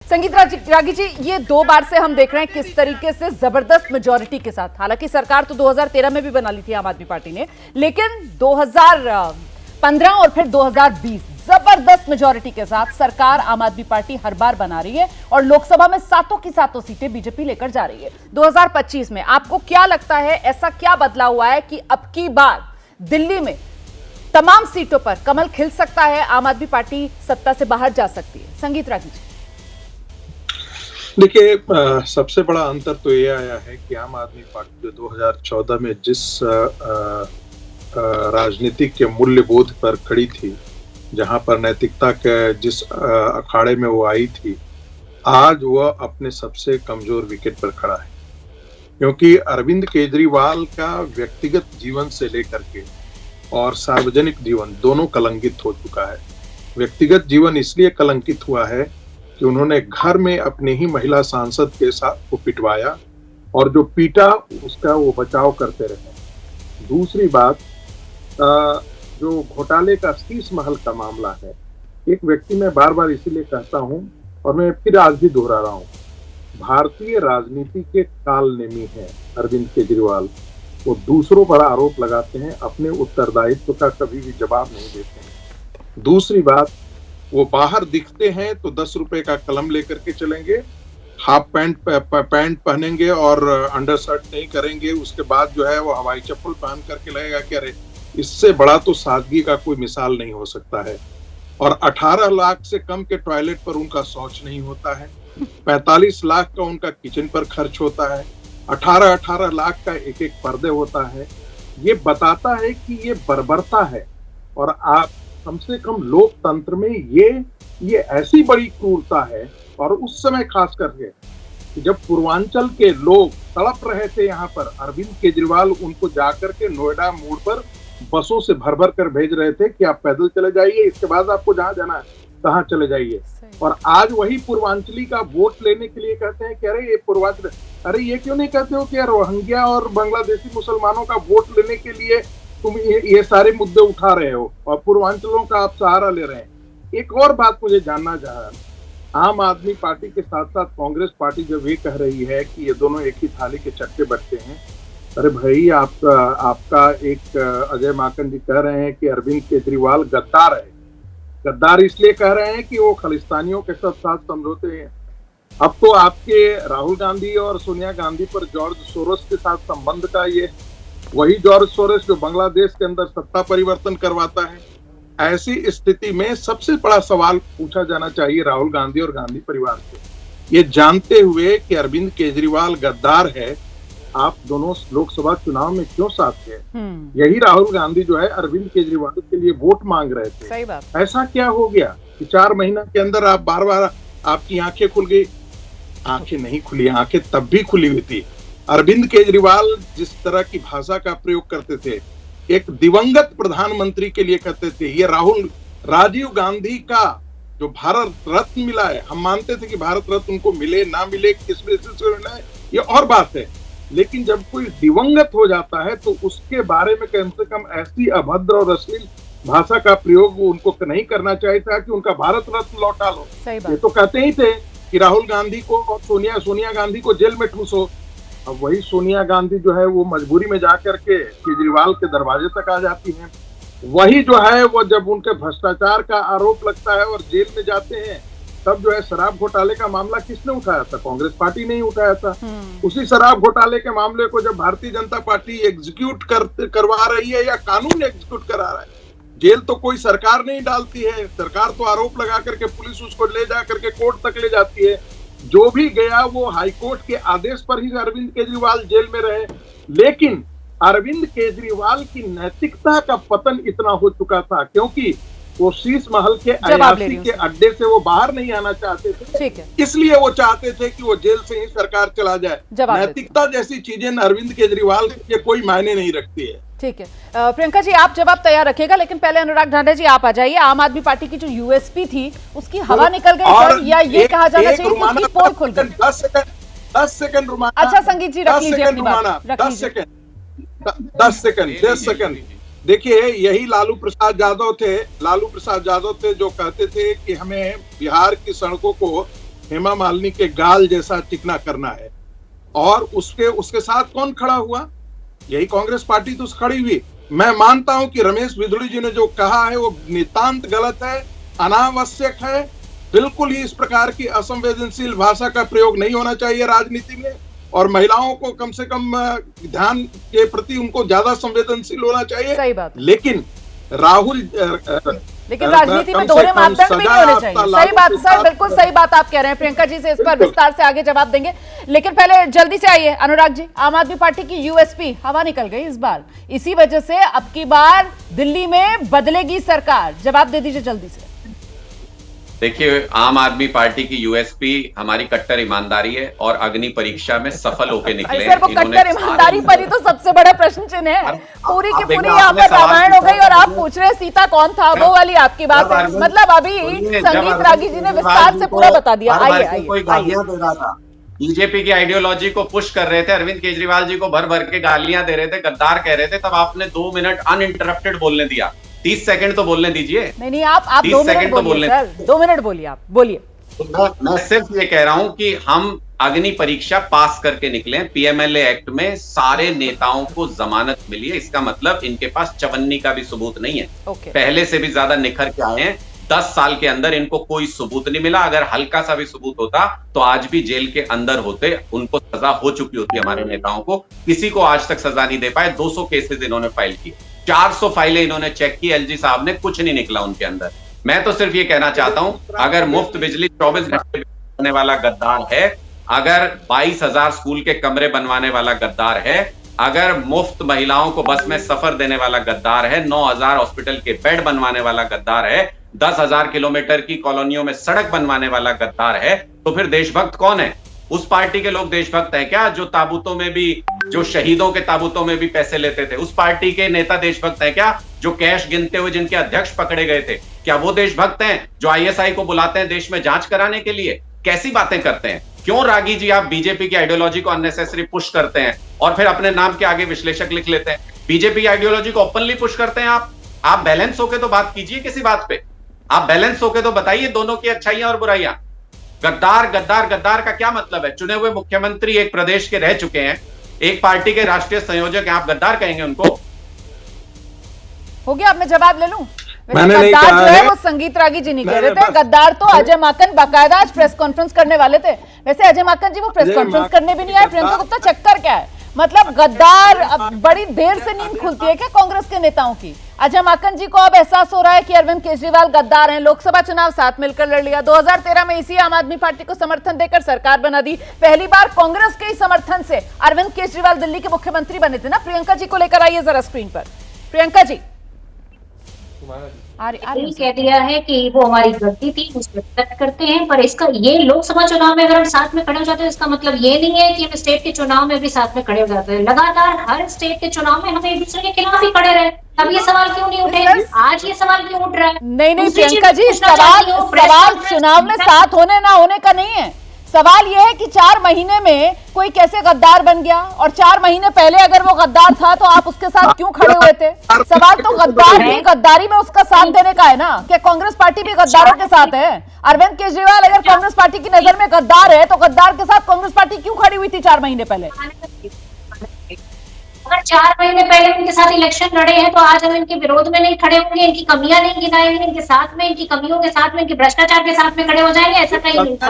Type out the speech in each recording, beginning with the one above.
संगीत रागी जी, ये 2 बार से हम देख रहे हैं किस तरीके से जबरदस्त मेजॉरिटी के साथ, हालांकि सरकार तो 2013 में भी बना ली थी आम आदमी पार्टी ने, लेकिन 2015 और फिर 2020 जबरदस्त मेजॉरिटी के साथ सरकार आम आदमी पार्टी हर बार बना रही है और लोकसभा में सातों की सातों सीटें बीजेपी लेकर जा रही है। 2025 में आपको क्या लगता है, ऐसा क्या बदला हुआ है कि अब की बार दिल्ली में तमाम सीटों पर कमल खिल सकता है, आम आदमी पार्टी सत्ता से बाहर जा सकती है? संगीत रागी जी। देखिए, सबसे बड़ा अंतर तो ये आया है कि आम आदमी पार्टी जो 2014 में जिस राजनीतिक के मूल्यबोध पर खड़ी थी, जहां पर नैतिकता के जिस अखाड़े में वो आई थी, आज वह अपने सबसे कमजोर विकेट पर खड़ा है। क्योंकि अरविंद केजरीवाल का व्यक्तिगत जीवन से लेकर के और सार्वजनिक जीवन दोनों कलंकित हो चुका है। व्यक्तिगत जीवन इसलिए कलंकित हुआ है कि उन्होंने घर में अपने ही महिला सांसद के साथ को पिटवाया और जो पीटा उसका वो बचाव करते रहे। दूसरी बात, जो घोटाले का शीश महल का मामला है, एक व्यक्ति मैं बार बार इसीलिए कहता हूं और मैं फिर आज भी दोहरा रहा हूं, भारतीय राजनीति के कालनेमी है अरविंद केजरीवाल। वो दूसरों पर आरोप लगाते हैं, अपने उत्तरदायित्व का कभी भी जवाब नहीं देते हैं। दूसरी बात, वो बाहर दिखते हैं तो 10 रुपए का कलम लेकर के चलेंगे, हाफ पैंट पहनेंगे और अंडर शर्ट नहीं करेंगे। उसके बाद जो है वो हवाई चप्पल पहन करके लगेगा कि अरे इससे बड़ा तो सादगी का कोई मिसाल नहीं हो सकता है। और 18 लाख से कम के टॉयलेट पर उनका शौच नहीं होता है, 45 लाख का उनका किचन पर खर्च होता है, 18 लाख का एक एक पर्दे होता है। ये बताता है कि ये बर्बरता है। और आप कम से कम लोकतंत्र में ये ऐसी बड़ी क्रूरता है। और उस समय खास करके जब पूर्वांचल के लोग तड़प रहे थे यहाँ पर, अरविंद केजरीवाल उनको जाकर के नोएडा मोड़ पर बसों से भर भर कर भेज रहे थे कि आप पैदल चले जाइए, इसके बाद आपको जहां जाना है तहां चले जाइए। और आज वही पूर्वांचली का वोट लेने के लिए कहते हैं कि अरे ये पूर्वांचल, अरे ये क्यों नहीं कहते हो कि यार रोहिंग्या और बांग्लादेशी मुसलमानों का वोट लेने के लिए तुम ये सारे मुद्दे उठा रहे हो और पूर्वांचलों का आप सहारा ले रहे हैं। एक और बात मुझे जानना चाहा, आम आदमी पार्टी के साथ साथ कांग्रेस पार्टी जब ये कह रही है कि ये दोनों एक ही थाली के चट्टे बट्टे हैं, अरे भाई आपका एक अजय माकन जी कह रहे हैं कि अरविंद केजरीवाल गद्दार है। गद्दार इसलिए कह रहे हैं कि वो खालिस्तानियों के साथ समझौते हैं। अब तो आपके राहुल गांधी और सोनिया गांधी पर जॉर्ज सोरोस के साथ संबंध का ये वही जॉर्ज सोरोस जो बांग्लादेश के अंदर सत्ता परिवर्तन करवाता है। ऐसी स्थिति में सबसे बड़ा सवाल पूछा जाना चाहिए राहुल गांधी और गांधी परिवार से, ये जानते हुए कि अरविंद केजरीवाल गद्दार है, आप दोनों लोकसभा चुनाव में क्यों साथ थे? यही राहुल गांधी जो है अरविंद केजरीवाल के लिए वोट मांग रहे थे। सही बात। ऐसा क्या हो गया कि 4 महीना के अंदर आप बार बार आपकी आंखें खुल गई? आंखें नहीं खुली, आंखें तब भी खुली हुई थी। अरविंद केजरीवाल जिस तरह की भाषा का प्रयोग करते थे, एक दिवंगत प्रधानमंत्री के लिए करते थे। ये राजीव गांधी का जो भारत रत्न मिला है, हम मानते थे कि भारत रत्न उनको मिले ना मिले, किस बेसिस से मिला है ये और बात है, लेकिन जब कोई दिवंगत हो जाता है तो उसके बारे में कम से कम ऐसी अभद्र और अश्लील भाषा का प्रयोग उनको नहीं करना चाहिए था कि उनका भारत रत्न लौटा लो। ये तो कहते ही थे कि राहुल गांधी को और सोनिया गांधी को जेल में ठूसो। अब वही सोनिया गांधी जो है वो मजबूरी में जाकर के केजरीवाल के दरवाजे तक आ जाती हैं। वही जो है वो जब उनके भ्रष्टाचार का आरोप लगता है और जेल में जाते हैं, तब जो है शराब घोटाले का मामला किसने उठाया था? कांग्रेस पार्टी ने ही उठाया था। उसी शराब घोटाले के मामले को जब भारतीय जनता पार्टी एग्जीक्यूट करवा रही है या कानून एग्जीक्यूट करा रहा है, जेल तो कोई सरकार नहीं डालती है, सरकार तो आरोप लगा करके पुलिस उसको ले जा करके कोर्ट तक ले जाती है। जो भी गया वो हाईकोर्ट के आदेश पर ही अरविंद केजरीवाल जेल में रहे। लेकिन अरविंद केजरीवाल की नैतिकता का पतन इतना हो चुका था क्योंकि वो शीश महल के अयाशी के अड्डे से वो बाहर नहीं आना चाहते थे, इसलिए वो चाहते थे कि वो जेल से ही सरकार चला जाए। नैतिकता जैसी चीजें अरविंद केजरीवाल के कोई मायने नहीं रखती है। ठीक है, प्रियंका जी आप जवाब तैयार रखिएगा, लेकिन पहले अनुराग ढांडे जी आप आ जाइए। आम आदमी पार्टी की जो यूएसपी थी उसकी हवा निकल गई या ये कहा जाना चाहिए कि उसकी पोल खुल गई? 10 सेकंड रुमाना। अच्छा संगीत जी रख लीजिए अपनी बात। 10 सेकंड। देखिए, यही लालू प्रसाद यादव थे जो कहते थे कि हमें बिहार की सड़कों को हेमा मालिनी के गाल जैसा चिकना करना है। और उसके साथ कौन खड़ा हुआ? यही कांग्रेस पार्टी तो खड़ी हुई। मैं मानता हूं कि रमेश बिधूड़ी जी ने जो कहा है वो नितांत गलत है, अनावश्यक है। बिल्कुल ही इस प्रकार की असंवेदनशील भाषा का प्रयोग नहीं होना चाहिए राजनीति में, और महिलाओं को कम से कम ध्यान के प्रति उनको ज्यादा संवेदनशील होना चाहिए। सही बात। लेकिन राहुल लेकिन राजनीति में दोहरे मापदंड भी नहीं होने चाहिए। सही बात सर, बिल्कुल सही बात आप कह रहे हैं। प्रियंका जी से इस पर विस्तार से आगे जवाब देंगे, लेकिन पहले जल्दी से आइए अनुराग जी, आम आदमी पार्टी की यूएसपी हवा निकल गई इस बार, इसी वजह से अब की बार दिल्ली में बदलेगी सरकार। जवाब दे दीजिए जल्दी से। देखिए, आम आदमी पार्टी की यूएसपी हमारी कट्टर ईमानदारी है और अग्नि परीक्षा में सफल होकर निकले हैं। सर, वो कट्टर ईमानदारी पर ही तो सबसे बड़ा प्रश्न चिन्ह है। पूरी की पूरी यहाँ पर रामायण हो गई और आप पूछ रहे सीता कौन था, वो वाली आपकी बात है। मतलब अभी संगीत रागी जी ने विस्तार से पूरा बता दिया। आइए कोई गालियां दे रहा था, बीजेपी की आइडियोलॉजी को पुश कर रहे थे, अरविंद केजरीवाल जी को भर भर के गालियां दे रहे थे, गद्दार कह रहे थे, तब आपने 2 मिनट अनइंटरप्टेड बोलने दिया। 30 सेकंड तो बोलने दीजिए। नहीं, आप 2 मिनट बोलिए सर, 2 मिनट बोलिए, आप बोलिए। मैं सिर्फ ये कह रहा हूं कि हम अग्नि परीक्षा पास करके निकले। पीएमएलए एक्ट में सारे नेताओं को जमानत मिली है, इसका मतलब इनके पास चवन्नी का भी सबूत नहीं है। पहले से भी ज्यादा निखर के आए हैं। 10 साल के अंदर इनको कोई सबूत नहीं मिला। अगर हल्का सा भी सबूत होता तो आज भी जेल के अंदर होते, उनको सजा हो चुकी होती। हमारे नेताओं को किसी को आज तक सजा नहीं दे पाए। 200 केसेस इन्होंने फाइल किए, 400 फाइलें इन्होंने चेक की, एलजी साहब ने, कुछ नहीं निकला उनके अंदर। मैं तो सिर्फ ये कहना चाहता हूं, अगर मुफ्त बिजली 24 घंटे देने वाला गद्दार है, अगर 22,000 स्कूल के कमरे बनवाने वाला गद्दार है, अगर मुफ्त महिलाओं को बस में सफर देने वाला गद्दार है, 9,000 हॉस्पिटल के बेड बनवाने वाला गद्दार है, 10,000 किलोमीटर की कॉलोनियों में सड़क बनवाने वाला गद्दार है, तो फिर देशभक्त कौन है? उस पार्टी के लोग देशभक्त हैं क्या जो ताबूतों में भी, जो शहीदों के ताबूतों में भी पैसे लेते थे? उस पार्टी के नेता देशभक्त हैं क्या जो कैश गिनते हुए जिनके अध्यक्ष पकड़े गए थे? क्या वो देशभक्त हैं जो आईएसआई को बुलाते हैं देश में जांच कराने के लिए? कैसी बातें करते हैं? क्यों रागी जी आप बीजेपी की आइडियोलॉजी को अननेसेसरी पुश करते हैं और फिर अपने नाम के आगे विश्लेषक लिख लेते हैं? बीजेपी की आइडियोलॉजी को ओपनली पुश करते हैं आप बैलेंस होके तो बात कीजिए किसी बात पे। आप बैलेंस होके तो बताइए दोनों की अच्छाइयां और बुराइयां। गद्दार गद्दार गद्दार का क्या मतलब है? चुने हुए मुख्यमंत्री एक प्रदेश के रह चुके हैं, एक पार्टी के राष्ट्रीय संयोजक हैं, आप गद्दार कहेंगे उनको? हो गया, अब मैं जवाब ले लूं? गद्दार जो है वो संगीत रागी जी नहीं कह रहे थे, गद्दार तो अजय माकन बाकायदा आज प्रेस कॉन्फ्रेंस करने वाले थे। वैसे अजय माकन जी वो प्रेस कॉन्फ्रेंस करने भी नहीं आए। प्रियंका गुप्ता, चक्कर क्या है? मतलब गद्दार, अब बड़ी देर से नींद खुलती है क्या कांग्रेस के नेताओं की? अजय माकन जी को अब एहसास हो रहा है कि अरविंद केजरीवाल गद्दार हैं। लोकसभा चुनाव साथ मिलकर लड़ लिया, 2013 में इसी आम आदमी पार्टी को समर्थन देकर सरकार बना दी। पहली बार कांग्रेस के ही समर्थन से अरविंद केजरीवाल दिल्ली के मुख्यमंत्री बने थे ना। प्रियंका जी को लेकर आइए जरा स्क्रीन पर। प्रियंका जी, कह दिया है कि वो हमारी गलती थी, उस पर तर्क करते हैं, पर इसका ये लोकसभा चुनाव में अगर हम साथ में खड़े हो जाते हैं, इसका मतलब ये नहीं है कि हम स्टेट के चुनाव में भी साथ में खड़े हो जाते हैं। लगातार हर स्टेट के चुनाव में हम एक दूसरे के खिलाफ ही खड़े रहे, तब ये सवाल क्यों नहीं उठे? आज ये सवाल क्यों उठ रहा है? नहीं प्रियंका जी, सवाल चुनाव में साथ होने ना होने का नहीं है। सवाल यह है कि 4 महीने में कोई कैसे गद्दार बन गया, और 4 महीने पहले अगर वो गद्दार था तो आप उसके साथ क्यों खड़े हुए थे? सवाल तो गद्दार भी गद्दारी में उसका साथ देने का है ना। क्या कांग्रेस पार्टी भी गद्दारों के साथ है? अरविंद केजरीवाल अगर कांग्रेस पार्टी की नजर में गद्दार है तो गद्दार के साथ कांग्रेस पार्टी क्यों खड़ी हुई थी 4 महीने पहले? अगर 4 महीने पहले उनके साथ इलेक्शन लड़े हैं तो आज हम इनके विरोध में नहीं खड़े होंगे, इनकी कमियां नहीं गिनाएंगे, इनके साथ में, इनकी कमियों के साथ में, इनके भ्रष्टाचार के साथ में खड़े हो जाएंगे? ऐसा कहीं नहीं था।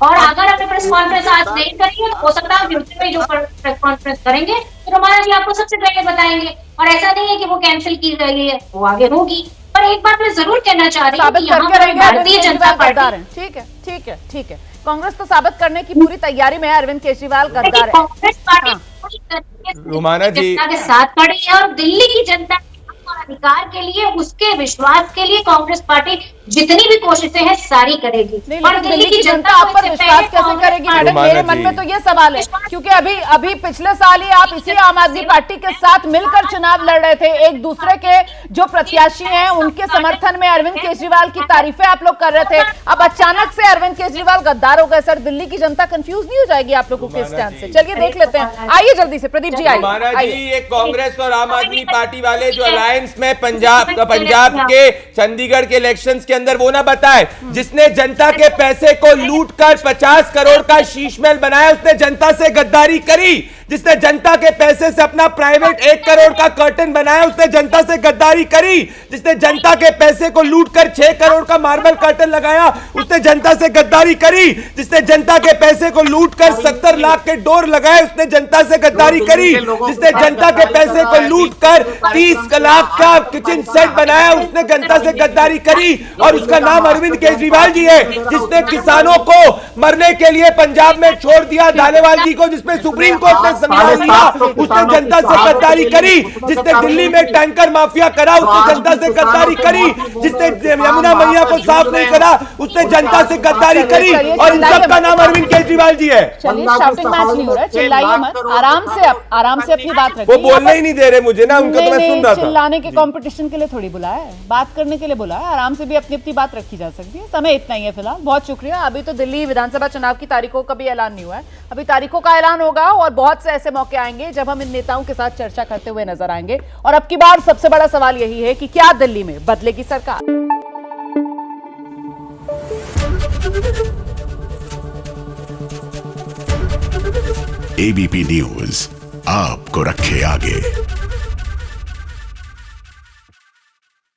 और अगर हमने प्रेस कॉन्फ्रेंस आज नहीं करी है तो हो सकता है फ्यूचर में जो प्रेस कॉन्फ्रेंस करेंगे तो हमारा जी आपको सबसे पहले बताएंगे। और ऐसा नहीं है कि वो कैंसिल की गई है, वो आगे होगी। पर एक बात मैं जरूर कहना चाह रही हूँ कि यहाँ पर भारतीय जनता पार्टी, ठीक है, कांग्रेस तो साबित करने की पूरी तैयारी में है अरविंद केजरीवाल गद्दार है। कांग्रेस पार्टी रोमाना जी जनता के साथ खड़ी है और दिल्ली की जनता अधिकार के लिए, उसके विश्वास के लिए कांग्रेस पार्टी जितनी भी कोशिशें हैं सारी करेगी। और दिल्ली की जनता आप पर विश्वास कैसे करेगी मैडम? मेरे मन में तो ये सवाल है, क्योंकि अभी पिछले साल ही आप इसी आम आदमी पार्टी के साथ मिलकर चुनाव लड़ रहे थे। एक दूसरे के जो प्रत्याशी हैं उनके समर्थन में अरविंद केजरीवाल की तारीफें आप लोग कर रहे थे। अब अचानक से अरविंद केजरीवाल गद्दार हो गए। सर, दिल्ली की जनता कंफ्यूज नहीं हो जाएगी आप लोगों के स्टैंड से? चलिए देख लेते हैं, आइए जल्दी से प्रदीप जी आइए। ये कांग्रेस और आम आदमी पार्टी वाले जो अलायंस में पंजाब के चंडीगढ़ के इलेक्शंस के अंदर वो ना बताए जिसने जनता के पैसे को लूटकर 50 करोड़ का शीश महल बनाया उसने जनता से गद्दारी करी। जिसने जनता के पैसे से अपना प्राइवेट 1 करोड़ का कर्टन बनाया उसने जनता से गद्दारी करी। जिसने जनता के पैसे को लूटकर 6 करोड़ का मार्बल कर्टन लगाया उसने जनता से गद्दारी करी। जिसने जनता के पैसे को लूटकर 70 लाख के डोर लगाए उसने जनता से गद्दारी करी। जिसने जनता के पैसे को लूटकर 30 लाख का किचन सेट बनाया उसने जनता से गद्दारी करी। और उसका नाम अरविंद केजरीवाल जी है, जिसने किसानों को मरने के लिए पंजाब में छोड़ दिया धालेवाल जी को, जिसमें सुप्रीम कोर्ट ने संज्ञान लिया उसने जनता से गद्दारी करी। जिसने दिल्ली में टैंकर माफिया करा उसने जनता से गद्दारी करी। जिसने यमुना मैया को साफ नहीं करा उसने जनता से गद्दारी करी। और इन सब का नाम अरविंद केजरीवाल जी है। चलिए, शाउटिंग मैच नहीं हो रहा, चिल्लाइए मत, आराम से अपनी बात रखिए। वो बोलने ही नहीं दे रहे मुझे ना, उनका तो मैं सुन रहा था। चिल्लाने के कंपटीशन के लिए थोड़ी बुलाया है, बात करने के लिए बुलाया। आराम से भी अपनी अपनी बात रखी जा सकती है। समय इतना ही है फिलहाल। बहुत शुक्रिया। अभी तो दिल्ली विधानसभा चुनाव की तारीखों का भी ऐलान नहीं हुआ है, अभी तारीखों का ऐलान होगा और बहुत से ऐसे मौके आएंगे जब हम इन नेताओं के साथ चर्चा करते हुए नजर आएंगे। और अब की बार सबसे बड़ा सवाल यही है कि क्या दिल्ली में बदलेगी सरकार। एबीपी न्यूज आपको रखे आगे।